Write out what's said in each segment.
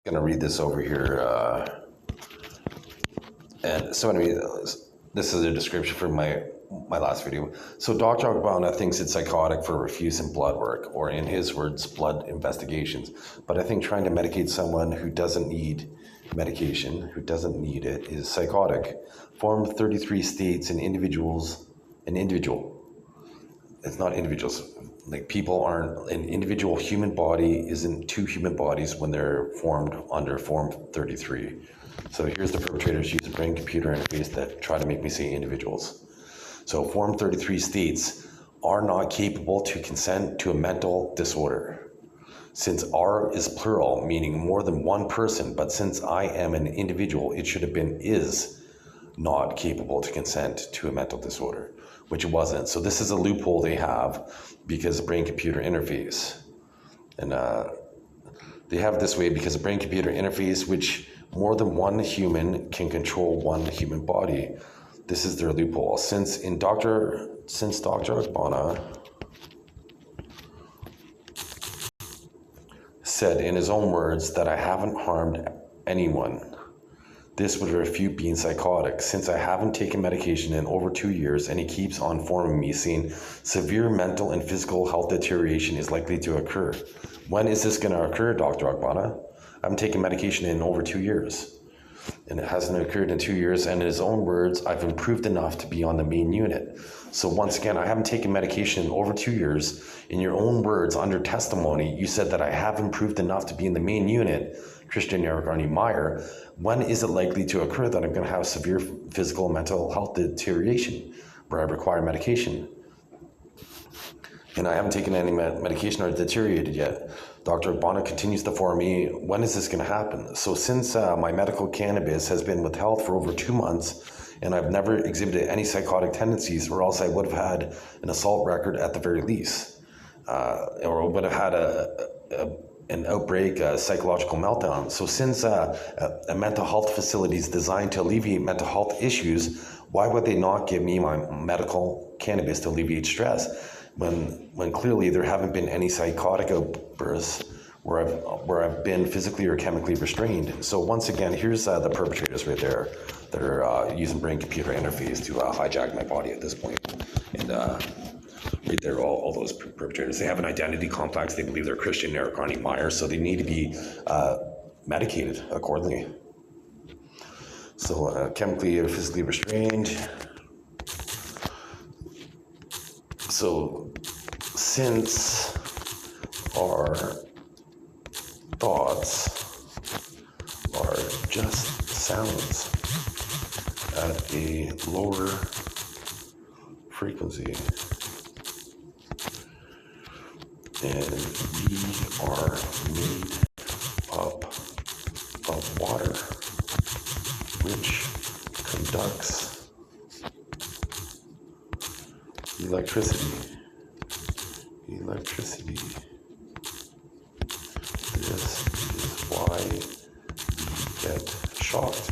Going to read this over here. And so anyway, this is a description from my last video. So Dr. Agbana thinks it's psychotic for refusing blood work, or in his words, blood investigations. But I think trying to medicate someone who doesn't need medication, who doesn't need it, is psychotic. Form 33 states an individual. It's not individuals. Like people aren't, an individual human body isn't two human bodies when they're formed under Form 33. So here's the perpetrators use a brain computer interface that try to make me say individuals. So Form 33 states are not capable to consent to a mental disorder. Since R is plural, meaning more than one person, but since I am an individual, it should have been is not capable to consent to a mental disorder, which it wasn't. So this is a loophole they have because of brain-computer interface. And they have it this way because of brain-computer interface, which more than one human can control one human body. This is their loophole. Since Dr. Agbana said in his own words that I haven't harmed anyone, this would refute being psychotic. Since I haven't taken medication in over 2 years and he keeps on informing me saying severe mental and physical health deterioration is likely to occur. When is this going to occur, Dr. Agbana? I haven't taken medication in over 2 years. And it hasn't occurred in 2 years. And in his own words, I've improved enough to be on the main unit. So once again, I haven't taken medication in over 2 years. In your own words, under testimony, you said that I have improved enough to be in the main unit, Christian Eric Arnie Meyer. When is it likely to occur that I'm going to have severe physical and mental health deterioration where I require medication? And I haven't taken any medication or deteriorated yet. Dr. Agbana continues to inform me, when is this going to happen? So since my medical cannabis has been withheld for over 2 months and I've never exhibited any psychotic tendencies, or else I would have had an assault record at the very least, or would have had an outbreak, a psychological meltdown. So since a mental health facility is designed to alleviate mental health issues, why would they not give me my medical cannabis to alleviate stress? When clearly there haven't been any psychotic outbursts where I've been physically or chemically restrained. So once again, here's the perpetrators right there that are using brain-computer interface to hijack my body at this point. And right there, all those perpetrators, they have an identity complex. They believe they're Christian Eric Arnie Meyer, so they need to be medicated accordingly. So chemically or physically restrained. So since our thoughts are just sounds at a lower frequency, and we are made up of water, which conducts electricity. This is why we get shocked.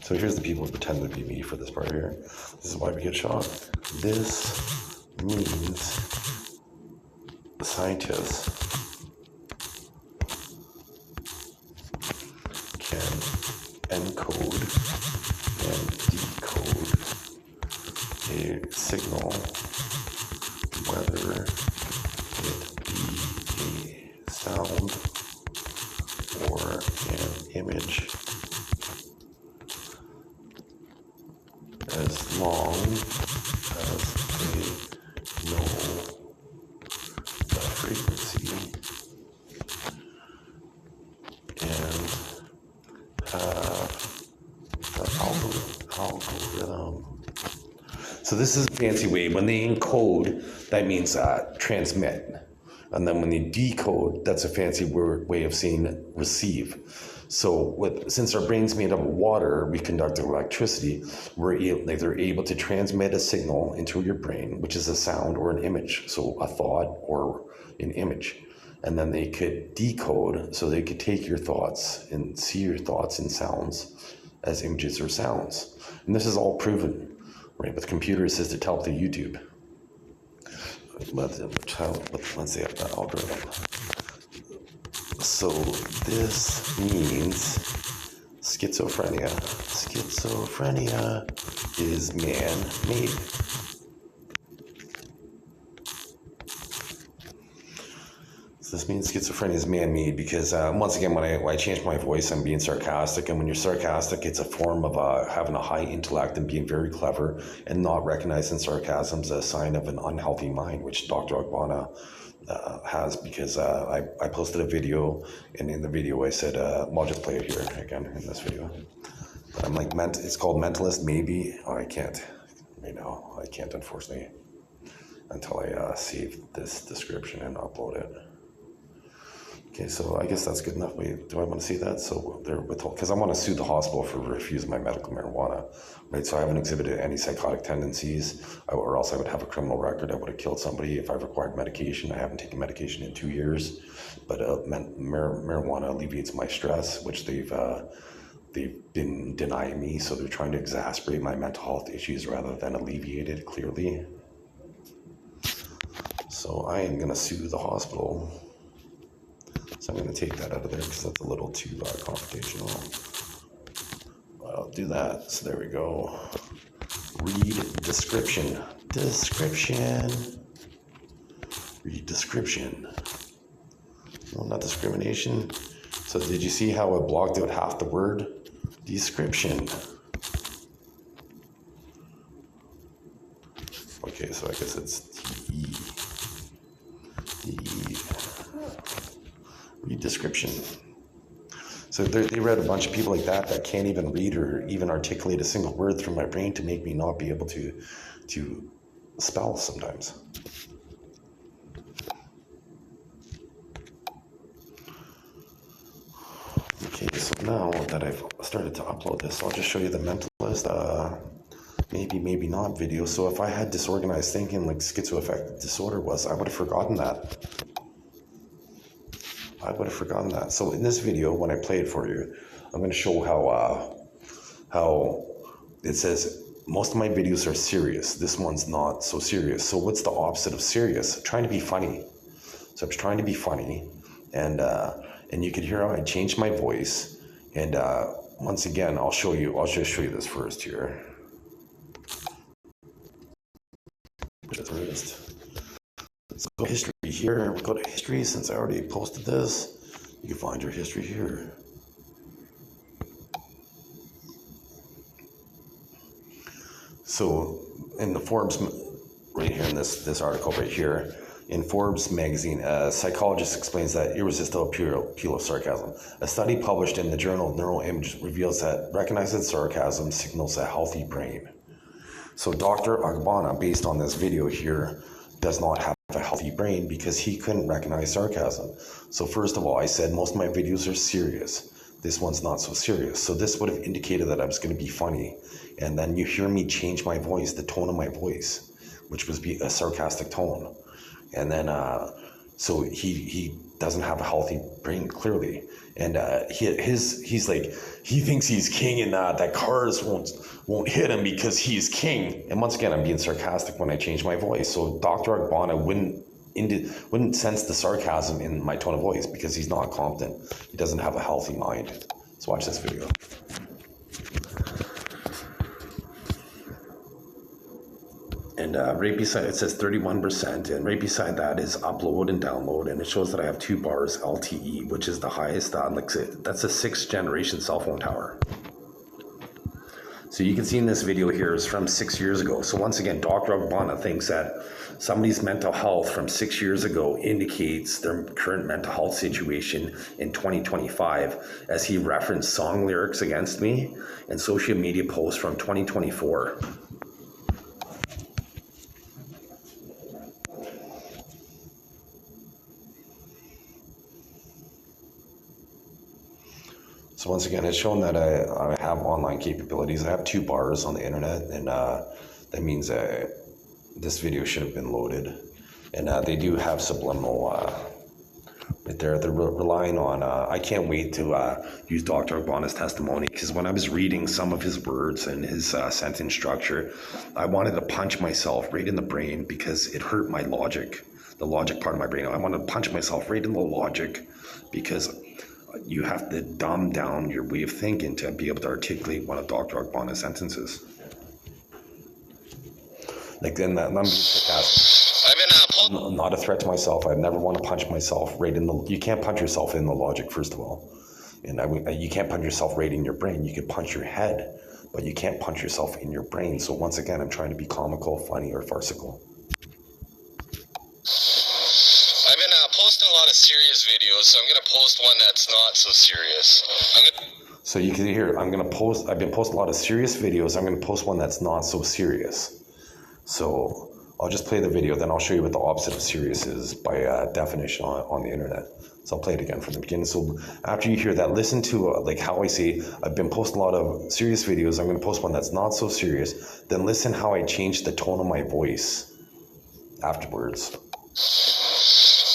So here's the people who pretend to be me for this part here. This is why we get shocked. This means the scientists can encode and decode a signal, whether it be a sound or an image, as long as they know the frequency and have the algorithm. So this is a fancy way. When they encode, that means transmit. And then when they decode, that's a fancy way of saying receive. So since our brain's made up of water, we conduct electricity. They're able to transmit a signal into your brain, which is a sound or an image. So a thought or an image. And then they could decode, so they could take your thoughts and see your thoughts and sounds as images or sounds. And this is all proven, right, with computer-assisted help to YouTube. Let's say the algorithm. So this means schizophrenia. Schizophrenia is man-made. So this means schizophrenia is man-made because once again, when I change my voice, I'm being sarcastic, and when you're sarcastic, it's a form of having a high intellect and being very clever, and not recognizing sarcasm as a sign of an unhealthy mind, which Dr. Agbana has, because I posted a video, and in the video I said, I'll just play it here again in this video. But I'm like, it's called Mentalist, maybe. Oh, I can't right now. I can't, unfortunately, until I save this description and upload it. Okay, so I guess that's good enough. Wait, do I want to see that? So they're withhold, because I want to sue the hospital for refusing my medical marijuana, right? So I haven't exhibited any psychotic tendencies, or else I would have a criminal record. I would have killed somebody if I required medication. I haven't taken medication in 2 years, but marijuana alleviates my stress, which they've been denying me. So they're trying to exacerbate my mental health issues rather than alleviate it clearly. So I am going to sue the hospital. So I'm going to take that out of there because that's a little too confrontational. I'll do that. So there we go. Read description. Read description. Well, not discrimination. So did you see how I blocked out half the word? Description. Okay, so I guess it's T-E. Read description. So they read a bunch of people like that can't even read or even articulate a single word through my brain to make me not be able to spell sometimes. Okay, so now that I've started to upload this, I'll just show you the Mentalist maybe not video. So if I had disorganized thinking like schizoaffective disorder was, I would have forgotten that. So in this video, when I play it for you, I'm going to show how it says most of my videos are serious. This one's not so serious. So what's the opposite of serious? Trying to be funny. So I was trying to be funny, and you could hear how I changed my voice. And once again, I'll just show you this first here. Let's go to history here. We'll go to history since I already posted this. You can find your history here. So in the Forbes, right here in this article right here, in Forbes magazine, a psychologist explains that irresistible appeal of sarcasm. A study published in the journal Neuroimage reveals that recognizing sarcasm signals a healthy brain. So Dr. Agbana, based on this video here, does not have a healthy brain because he couldn't recognize sarcasm. So first of all, I said most of my videos are serious. This one's not so serious. So this would have indicated that I was going to be funny. And then you hear me change my voice, the tone of my voice, which was a sarcastic tone. And then, so he doesn't have a healthy brain, clearly. And he's like, he thinks he's king and that cars won't hit him because he's king. And once again, I'm being sarcastic when I change my voice. So Dr. Agbana wouldn't sense the sarcasm in my tone of voice because he's not competent. He doesn't have a healthy mind. Let's watch this video. And right beside it says 31%, and right beside that is upload and download, and it shows that I have 2 bars LTE, which is the highest. That's a 6th generation cell phone tower. So you can see in this video here is from 6 years ago. So once again, Dr. Agbana thinks that somebody's mental health from 6 years ago indicates their current mental health situation in 2025, as he referenced song lyrics against me and social media posts from 2024. So once again, it's shown that I have online capabilities. I have 2 bars on the internet, and that means this video should have been loaded. And they do have subliminal right there. They're relying on, I can't wait to use Dr. Agbana's testimony, because when I was reading some of his words and his sentence structure, I wanted to punch myself right in the brain because it hurt my logic, the logic part of my brain. I wanted to punch myself right in the logic because you have to dumb down your way of thinking to be able to articulate one of Dr. Akbana's sentences. Like, then I'm not a threat to myself. I'd never want to punch myself right in the. You can't punch yourself in the logic, first of all, and you can't punch yourself right in your brain. You can punch your head, but you can't punch yourself in your brain. So once again, I'm trying to be comical, funny, or farcical. I've been posting a lot of serious videos, so I'm gonna post one that's not so serious. So you can hear, I've been posting a lot of serious videos. I'm gonna post one that's not so serious. So I'll just play the video, then I'll show you what the opposite of serious is by definition on the internet. So I'll play it again from the beginning. So after you hear that, listen to like how I say, I've been posting a lot of serious videos. I'm gonna post one that's not so serious. Then listen how I changed the tone of my voice afterwards.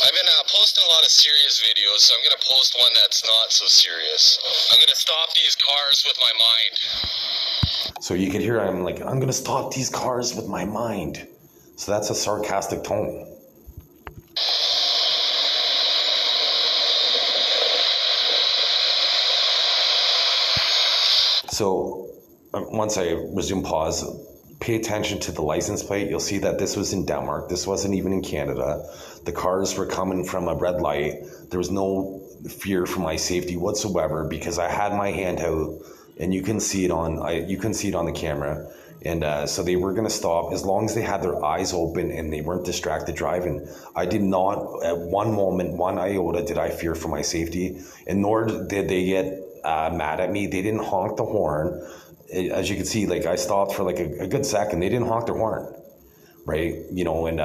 I've been posting a lot of serious videos, so I'm going to post one that's not so serious. I'm going to stop these cars with my mind. So you can hear I'm like, I'm going to stop these cars with my mind. So that's a sarcastic tone. So once I resume pause, pay attention to the license plate. You'll see that this was in Denmark. This wasn't even in Canada. The cars were coming from a red light. There was no fear for my safety whatsoever because I had my hand out, and you can see it on the camera. And so they were going to stop as long as they had their eyes open and they weren't distracted driving. I did not, at one moment, one iota, did I fear for my safety, and nor did they get mad at me. They didn't honk the horn. As you can see, like I stopped for like a good second. They didn't honk their horn, right? You know, and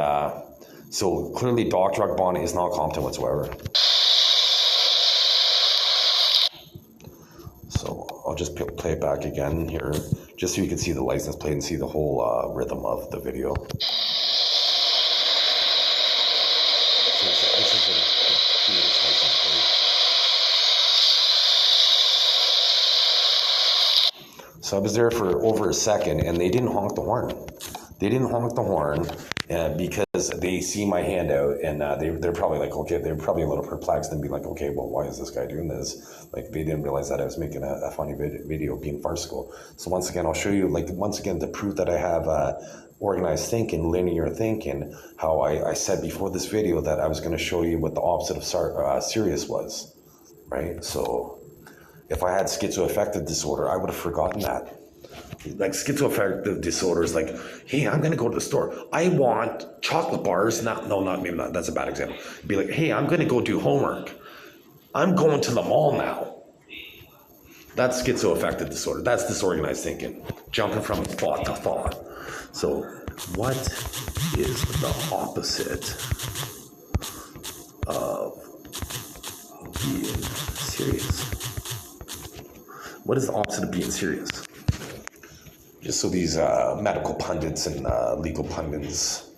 so clearly Dr. Akbana is not competent whatsoever. So I'll just play it back again here, just so you can see the license plate and see the whole rhythm of the video. So this is a license plate. So I was there for over a second, and they didn't honk the horn. They didn't honk the horn because they see my hand out, and they're probably like, okay, they're probably a little perplexed and be like, okay, well, why is this guy doing this? Like, they didn't realize that I was making a funny video being farcical. So once again, I'll show you, like, once again, to prove that I have organized thinking, linear thinking, how I said before this video that I was going to show you what the opposite of serious was, right? So if I had schizoaffective disorder, I would have forgotten that. Like, schizoaffective disorder is like, hey, I'm going to go to the store. I want chocolate bars. Not maybe not. That's a bad example. Be like, hey, I'm going to go do homework. I'm going to the mall now. That's schizoaffective disorder. That's disorganized thinking, jumping from thought to thought. So what is the opposite of being serious? What is the opposite of being serious? Just so these medical pundits and legal pundits.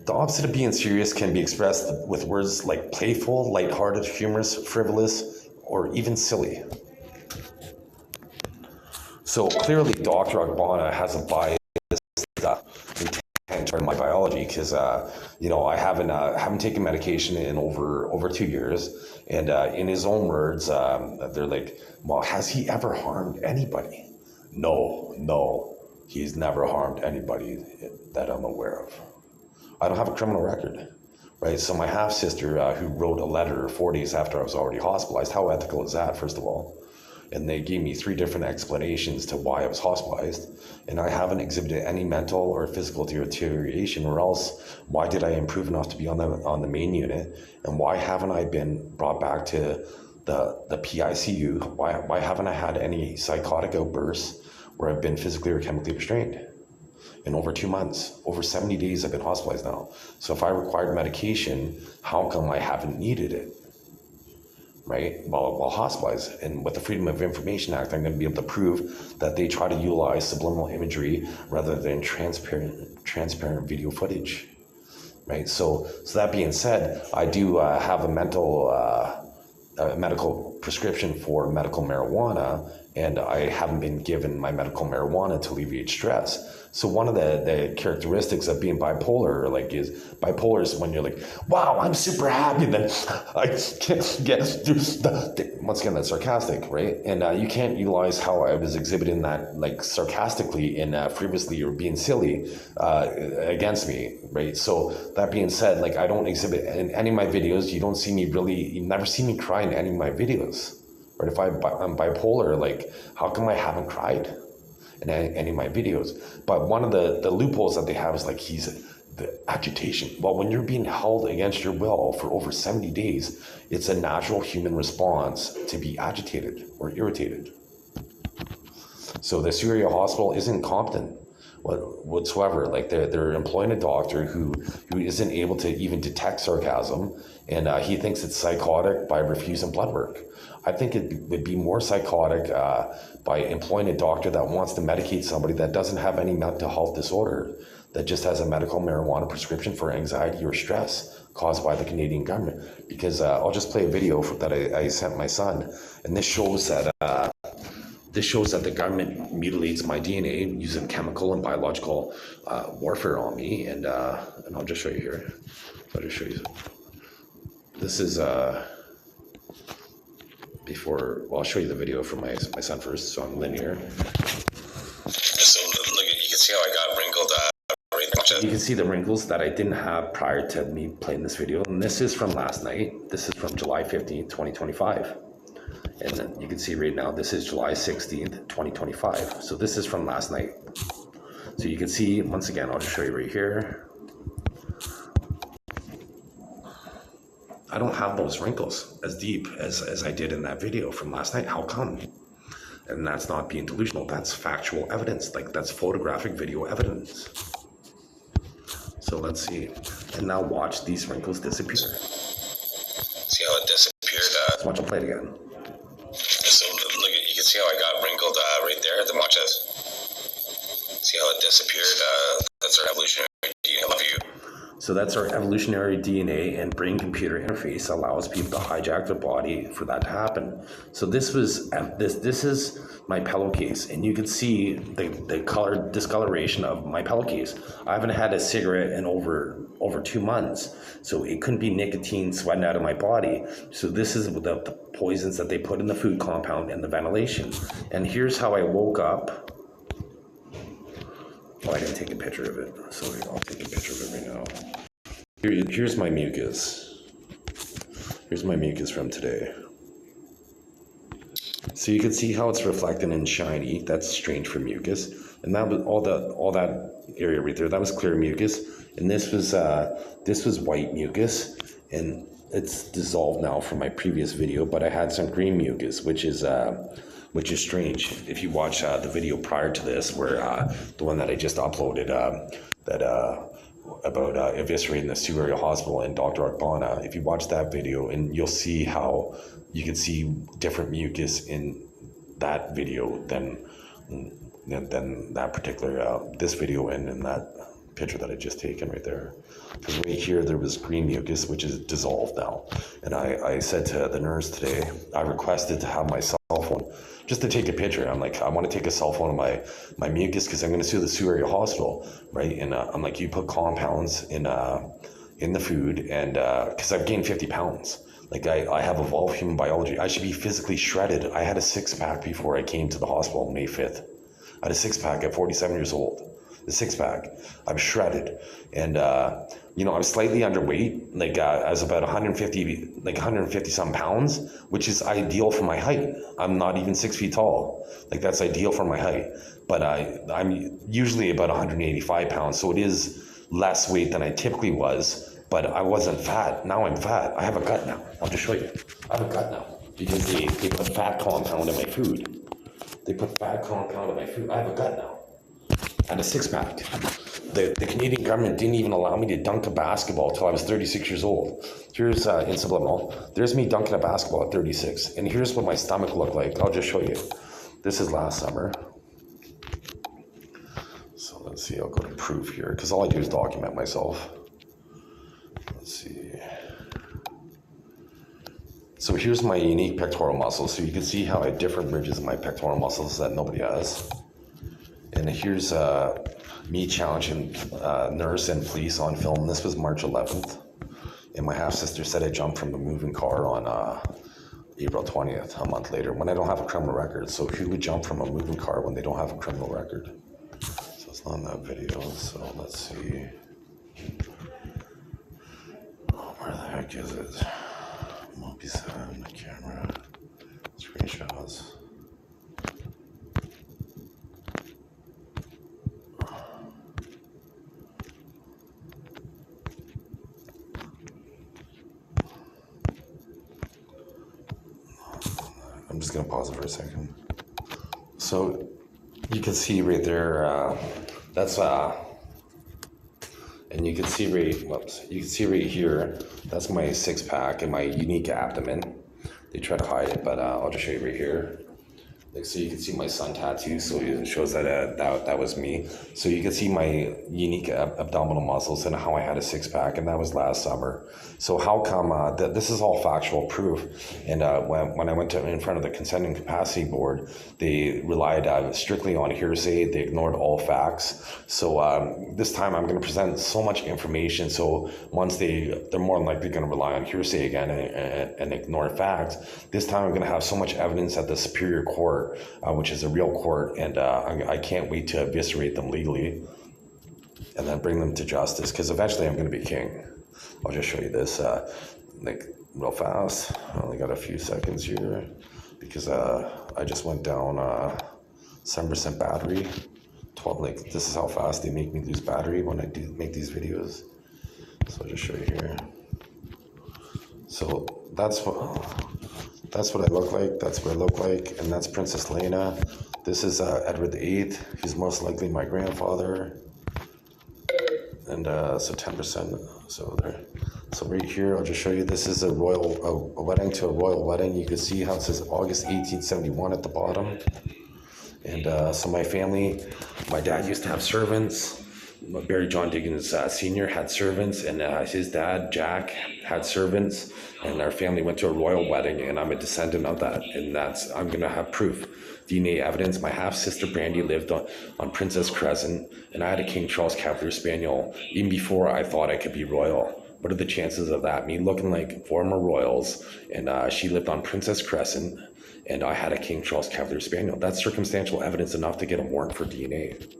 The opposite of being serious can be expressed with words like playful, lighthearted, humorous, frivolous, or even silly. So clearly Dr. Akbana has a bias in my biology because you know, I haven't taken medication in over 2 years, and in his own words, they're like, well, has he ever harmed anybody? No, he's never harmed anybody that I'm aware of. I don't have a criminal record, right? So my half-sister who wrote a letter 4 days after I was already hospitalized, how ethical is that, first of all? And they gave me 3 different explanations to why I was hospitalized, and I haven't exhibited any mental or physical deterioration, or else why did I improve enough to be on the main unit, and why haven't I been brought back to the PICU? Why haven't I had any psychotic outbursts where I've been physically or chemically restrained? In over 2 months, over 70 days I've been hospitalized now. So if I required medication, how come I haven't needed it? Right, while hospitalized? And with the Freedom of Information Act, I'm going to be able to prove that they try to utilize subliminal imagery rather than transparent video footage, right? So that being said, I do have a mental a medical prescription for medical marijuana, and I haven't been given my medical marijuana to alleviate stress. So one of the characteristics of being bipolar, like, is bipolar is when you're like, wow, I'm super happy, then I can't get through once again, that's sarcastic, right? And you can't utilize how I was exhibiting that, like, sarcastically and frivolously or being silly against me, right? So that being said, like, I don't exhibit in any of my videos. You don't see me really, you never see me cry in any of my videos, right? If I'm bipolar, like, how come I haven't cried in any of my videos? But one of the loopholes that they have is like, the agitation. Well, when you're being held against your will for over 70 days, it's a natural human response to be agitated or irritated. So the Syria hospital isn't competent whatsoever. Like, they're employing a doctor who isn't able to even detect sarcasm, and he thinks it's psychotic by refusing blood work. I think it would be more psychotic by employing a doctor that wants to medicate somebody that doesn't have any mental health disorder, that just has a medical marijuana prescription for anxiety or stress caused by the Canadian government. Because I'll just play a video that I sent my son, and this shows that the government mutilates my DNA using chemical and biological warfare on me, and I'll just show you here. I'll just show you. This is before. Well, I'll show you the video from my son first. So I'm linear. So look, you can see how I got wrinkled. You can see the wrinkles that I didn't have prior to me playing this video, and this is from last night. This is from July 15th, 2025. And then you can see right now, this is July 16th, 2025. So this is from last night. So you can see, once again, I'll just show you right here. I don't have those wrinkles as deep as I did in that video from last night. How come? And that's not being delusional. That's factual evidence. Like, that's photographic video evidence. So let's see. And now watch these wrinkles disappear. See how it disappeared? Let's watch them play it again. So look, you can see how I got wrinkled right there. Then watch this. See how it disappeared? That's our evolutionary DNA. I love you. So that's our evolutionary DNA, and brain-computer interface allows people to hijack their body for that to happen. So this is my pillowcase, and you can see the color discoloration of my pillowcase. I haven't had a cigarette in over 2 months, so it couldn't be nicotine sweating out of my body. So this is the poisons that they put in the food compound and the ventilation. And here's how I woke up. Oh, I didn't take a picture of it. Sorry, I'll take a picture of it right now. Here's my mucus. Here's my mucus from today. So you can see how it's reflecting and shiny. That's strange for mucus. And that was all that area right there. That was clear mucus, and this was white mucus, and it's dissolved now from my previous video. But I had some green mucus, which is strange. If you watch the video prior to this, where the one that I just uploaded, about eviscerating the Syria hospital and Dr. Akbana, if you watch that video, and you'll see how you can see different mucus in that video than that particular this video and in that picture that I just taken right there. Because right here there was green mucus, which is dissolved now. And I said to the nurse today, I requested to have my cell phone just to take a picture. I'm like, I want to take a cell phone of my mucus because I'm going to sue the Syria hospital, right? And I'm like, you put compounds in the food, and because I've gained 50 pounds. Like, I have evolved human biology. I should be physically shredded. I had a six-pack before I came to the hospital on May 5th. I had a six-pack at 47 years old. The six-pack. I'm shredded. And, I was slightly underweight. Like, I was about 150 some pounds, which is ideal for my height. I'm not even 6 feet tall. Like, that's ideal for my height. But I'm usually about 185 pounds, so it is less weight than I typically was. But I wasn't fat. Now I'm fat. I have a gut now. I'll just show you. I have a gut now because they put fat compound in my food. They put fat compound in my food. I have a gut now. And a six-pack. The Canadian government didn't even allow me to dunk a basketball until I was 36 years old. Here's in subliminal. There's me dunking a basketball at 36. And here's what my stomach looked like. I'll just show you. This is last summer. So let's see. I'll go to proof here because all I do is document myself. Let's see. So here's my unique pectoral muscle. So you can see how I have different ridges in my pectoral muscles that nobody has. And here's me challenging nurse and police on film. This was March 11th. And my half-sister said I jumped from a moving car on April 20th, a month later, when I don't have a criminal record. So who would jump from a moving car when they don't have a criminal record? So it's not in that video. So let's see. Oh, where the heck is it? Multi sound, the camera, screenshots. I'm just gonna pause it for a second. So you can see right there, that's and you can see right here, that's my six pack and my unique abdomen. They try to hide it, but I'll just show you right here. Like, so you can see my sun tattoo, so it shows that that was me. So you can see my unique abdominal muscles and how I had a six pack, and that was last summer. So how come this is all factual proof? And when I went in front of the consent and capacity board, they relied strictly on hearsay. They ignored all facts. So this time I'm going to present so much information. So once they're more than likely going to rely on hearsay again and ignore facts. This time I'm going to have so much evidence at the Superior Court, which is a real court, and I can't wait to eviscerate them legally and then bring them to justice, because eventually I'm going to be king. I'll just show you this like real fast. I only got a few seconds here because I just went down 7% battery. 12, like, this is how fast they make me lose battery when I do make these videos. So I'll just show you here. So that's what I look like. That's what I look like. And that's Princess Lena. This is Edward VIII. He's most likely my grandfather. And so 10%. So there. So right here, I'll just show you. This is a wedding to a royal wedding. You can see how it says August 1871 at the bottom. And so my family, my dad used to have servants. Barry John Diggins Sr. had servants, and his dad, Jack, had servants, and our family went to a royal wedding, and I'm a descendant of that, and I'm going to have proof, DNA evidence. My half-sister Brandy lived on Princess Crescent, and I had a King Charles Cavalier Spaniel even before I thought I could be royal. What are the chances of that? Me looking like former royals, and she lived on Princess Crescent, and I had a King Charles Cavalier Spaniel. That's circumstantial evidence enough to get a warrant for DNA.